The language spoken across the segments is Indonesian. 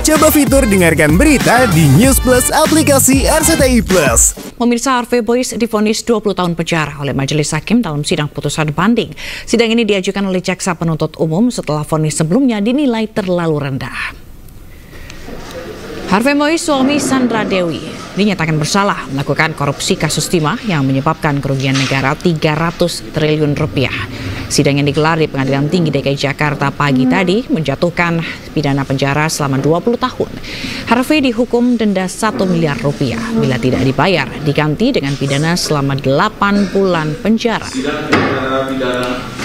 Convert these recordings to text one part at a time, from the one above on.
Coba fitur dengarkan berita di News Plus aplikasi RCTI Plus. Pemirsa, Harvey Boyce divonis 20 tahun penjara oleh Majelis Hakim dalam sidang putusan banding. Sidang ini diajukan oleh jaksa penuntut umum setelah vonis sebelumnya dinilai terlalu rendah. Harvey Boyce, suami Sandra Dewi, dinyatakan bersalah melakukan korupsi kasus timah yang menyebabkan kerugian negara 300 triliun rupiah. Sidang yang digelar di Pengadilan Tinggi DKI Jakarta pagi tadi menjatuhkan pidana penjara selama 20 tahun. Harvey dihukum denda 1 miliar rupiah. Bila tidak dibayar, diganti dengan pidana selama 8 bulan penjara.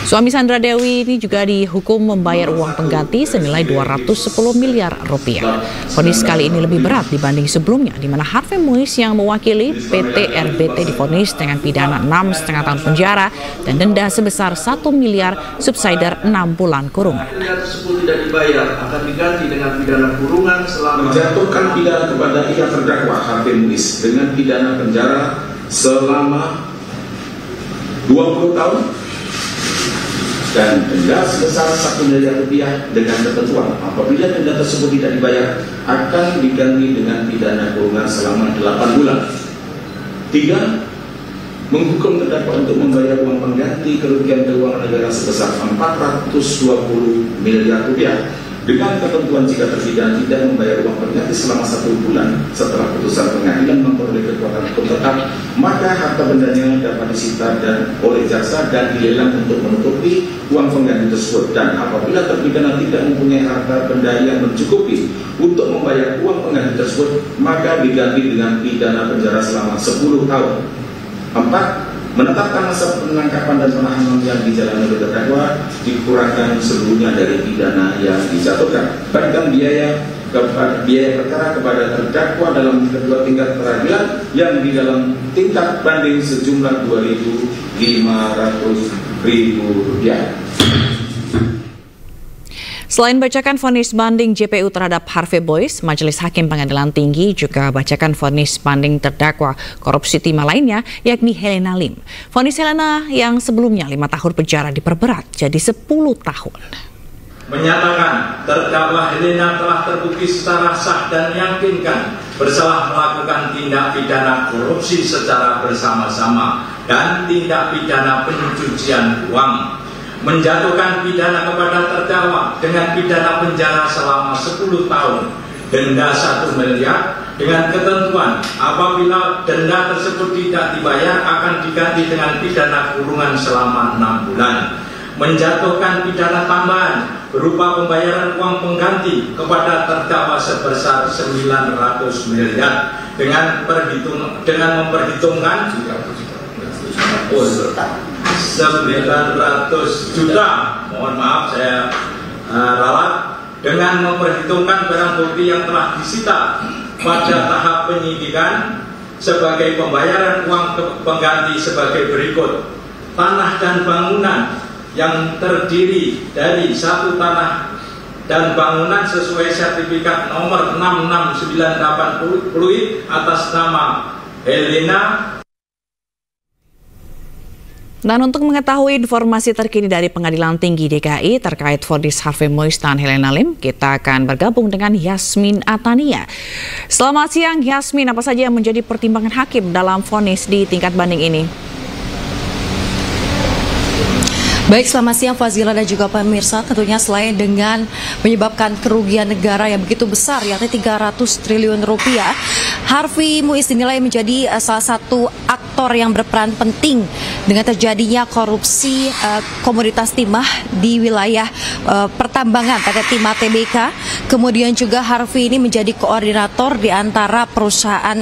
Suami Sandra Dewi ini juga dihukum membayar uang pengganti senilai 210 miliar rupiah. Vonis kali ini lebih berat dibanding sebelumnya, di mana Harvey Boyce yang mewakili PT RBT divonis dengan pidana 6,5 tahun penjara dan denda sebesar 1 miliar subsidiar 6 bulan kurungan. Tersebut tidak dibayar akan diganti dengan pidana kurungan selama menjatuhkan pidana kepada yang terdakwa Harvey Boyce dengan pidana penjara selama 20 tahun dan denda sebesar 1 miliar rupiah dengan ketentuan apabila denda tersebut tidak dibayar akan diganti dengan pidana kurungan selama 8 bulan. 3. Menghukum terdakwa untuk membayar uang pengganti kerugian keuangan negara sebesar 420 miliar rupiah dengan ketentuan jika terpidana tidak membayar uang pengganti selama 1 bulan setelah putusan pengadilan memperoleh kekuatan hukum tetap, maka harta bendanya dapat disita dan oleh jaksa dan dilelang untuk menutupi uang pengganti tersebut. Dan apabila terpidana tidak mempunyai harta benda yang mencukupi untuk membayar uang pengganti tersebut, maka diganti dengan pidana penjara selama 10 tahun. 4. Menetapkan masa penangkapan dan penahanan yang dijalani oleh terdakwa dikurangkan seluruhnya dari pidana yang dijatuhkan. Bahkan biaya perkara kepada terdakwa dalam kedua tingkat peradilan yang di dalam tingkat banding sejumlah Rp2.500.000. Selain bacakan vonis banding JPU terhadap Harvey Boyce, Majelis Hakim Pengadilan Tinggi juga bacakan vonis banding terdakwa korupsi timah lainnya, yakni Helena Lim. Vonis Helena yang sebelumnya 5 tahun penjara diperberat jadi 10 tahun. Menyatakan terdakwa Helena telah terbukti secara sah dan meyakinkan bersalah melakukan tindak pidana korupsi secara bersama-sama dan tindak pidana pencucian uang. Menjatuhkan pidana kepada terdakwa dengan pidana penjara selama 10 tahun, denda 1 miliar dengan ketentuan apabila denda tersebut tidak dibayar akan diganti dengan pidana kurungan selama 6 bulan. Menjatuhkan pidana tambahan berupa pembayaran uang pengganti kepada terdakwa sebesar 900 miliar dengan memperhitungkan 900 juta, mohon maaf saya ralat, dengan memperhitungkan barang bukti yang telah disita pada tahap penyidikan sebagai pembayaran uang pengganti sebagai berikut. Tanah dan bangunan yang terdiri dari satu tanah dan bangunan sesuai sertifikat nomor 66980 atas nama Helena. Dan untuk mengetahui informasi terkini dari Pengadilan Tinggi DKI terkait vonis Harvey Boyce dan Helena Lim, kita akan bergabung dengan Yasmin Atania. Selamat siang Yasmin, apa saja yang menjadi pertimbangan hakim dalam vonis di tingkat banding ini? Baik, selamat siang Fazila dan juga pemirsa. Tentunya selain dengan menyebabkan kerugian negara yang begitu besar, yakni 300 triliun rupiah, Harvey Boyce dinilai menjadi salah satu aktor yang berperan penting dengan terjadinya korupsi komoditas timah di wilayah pertambangan PT Timah Tbk. Kemudian juga Harvey ini menjadi koordinator di antara perusahaan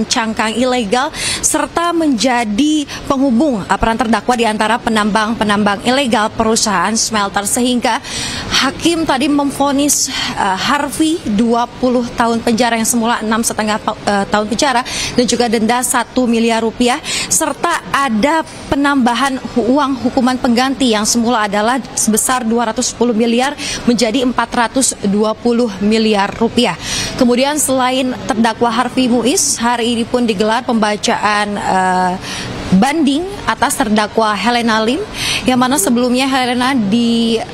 cangkang ilegal serta menjadi penghubung peran terdakwa di antara penambang ilegal perusahaan smelter, sehingga hakim tadi memvonis Harvey 20 tahun penjara yang semula 6,5 tahun penjara dan juga denda 1 miliar rupiah serta ada penambahan uang hukuman pengganti yang semula adalah sebesar 210 miliar menjadi 420 miliar rupiah. Kemudian selain terdakwa Harvey Boyce, hari ini pun digelar pembacaan banding atas terdakwa Helena Lim, yang mana sebelumnya Helena didakwakan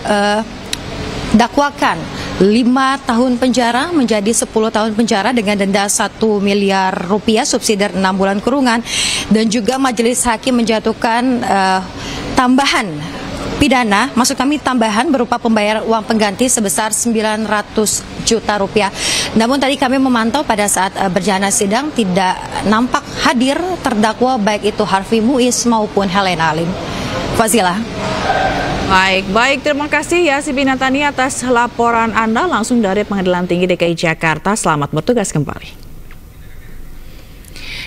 tahun penjara menjadi 10 tahun penjara dengan denda 1 miliar rupiah, subsidi 6 bulan kurungan, dan juga majelis hakim menjatuhkan tambahan pidana, maksud kami tambahan berupa pembayaran uang pengganti sebesar 900 juta rupiah. Namun tadi kami memantau pada saat berjalan sidang tidak nampak hadir terdakwa baik itu Harvey Muiz maupun Helena Lim. Fazila. Baik, terima kasih ya Sibi Natani atas laporan Anda langsung dari Pengadilan Tinggi DKI Jakarta. Selamat bertugas kembali.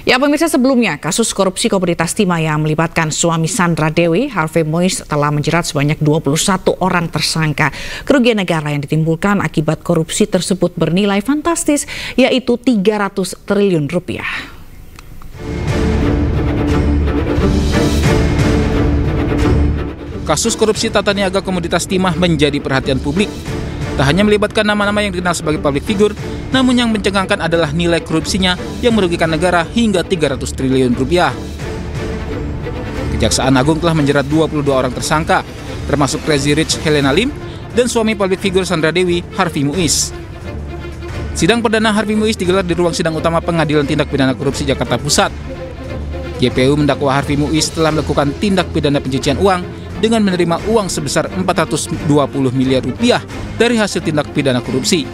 Ya pemirsa, sebelumnya kasus korupsi Komoditas Timah yang melibatkan suami Sandra Dewi, Harvey Muiz, telah menjerat sebanyak 21 orang tersangka. Kerugian negara yang ditimbulkan akibat korupsi tersebut bernilai fantastis, yaitu 300 triliun rupiah. Kasus korupsi tata niaga Komoditas Timah menjadi perhatian publik. Tak hanya melibatkan nama-nama yang dikenal sebagai public figure, namun yang mencengangkan adalah nilai korupsinya yang merugikan negara hingga 300 triliun rupiah. Kejaksaan Agung telah menjerat 22 orang tersangka, termasuk Crazy Rich Helena Lim dan suami public figure Sandra Dewi, Harvey Muiz. Sidang perdana Harvey Muiz digelar di ruang sidang utama Pengadilan Tindak Pidana Korupsi Jakarta Pusat. JPU mendakwa Harvey Muiz telah melakukan tindak pidana pencucian uang dengan menerima uang sebesar 420 miliar rupiah dari hasil tindak pidana korupsi.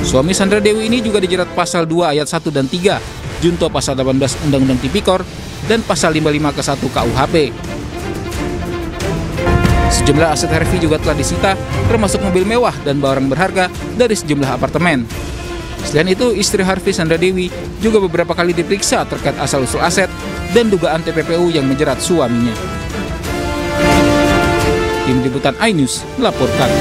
Suami Sandra Dewi ini juga dijerat pasal 2 ayat 1 dan 3, junto pasal 18 Undang-Undang Tipikor, dan pasal 55 ke 1 KUHP. Sejumlah aset Harvey juga telah disita, termasuk mobil mewah dan barang berharga dari sejumlah apartemen. Selain itu, istri Harvey, Sandra Dewi, juga beberapa kali diperiksa terkait asal-usul aset dan dugaan TPPU yang menjerat suaminya. Tim Liputan iNews melaporkan.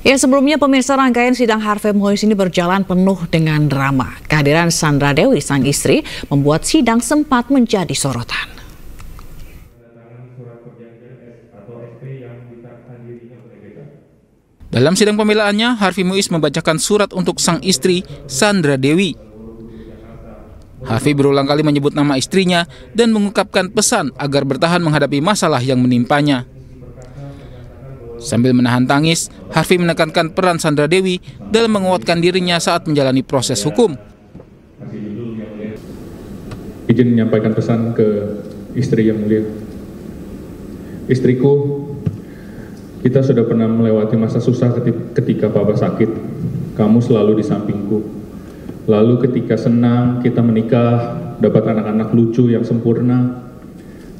Ya, sebelumnya pemirsa, rangkaian sidang Harvey Muiz ini berjalan penuh dengan drama. Kehadiran Sandra Dewi, sang istri, membuat sidang sempat menjadi sorotan. Dalam sidang pembelaannya, Harvey Muiz membacakan surat untuk sang istri, Sandra Dewi. Harvey berulang kali menyebut nama istrinya dan mengungkapkan pesan agar bertahan menghadapi masalah yang menimpanya. Sambil menahan tangis, Harvey menekankan peran Sandra Dewi dalam menguatkan dirinya saat menjalani proses hukum. Izin menyampaikan pesan ke istri yang mulia. Istriku, kita sudah pernah melewati masa susah ketika Papa sakit. Kamu selalu di sampingku. Lalu ketika senang, kita menikah, dapat anak-anak lucu yang sempurna,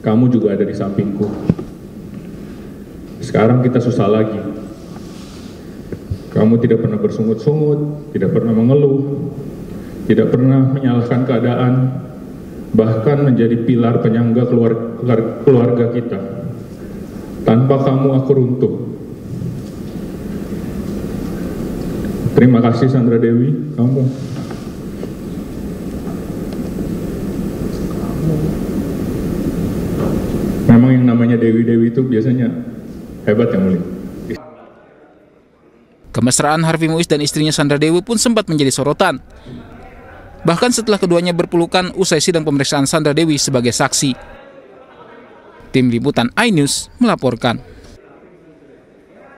kamu juga ada di sampingku. Sekarang kita susah lagi. Kamu tidak pernah bersungut-sungut, tidak pernah mengeluh, tidak pernah menyalahkan keadaan, bahkan menjadi pilar penyangga keluarga kita. Tanpa kamu aku runtuh. Terima kasih Sandra Dewi, kamu. Memang yang namanya Dewi-Dewi itu biasanya hebat yang mulia. Kemesraan Harvey Muiz dan istrinya Sandra Dewi pun sempat menjadi sorotan. Bahkan setelah keduanya berpelukan usai sidang pemeriksaan Sandra Dewi sebagai saksi. Tim Liputan iNews melaporkan.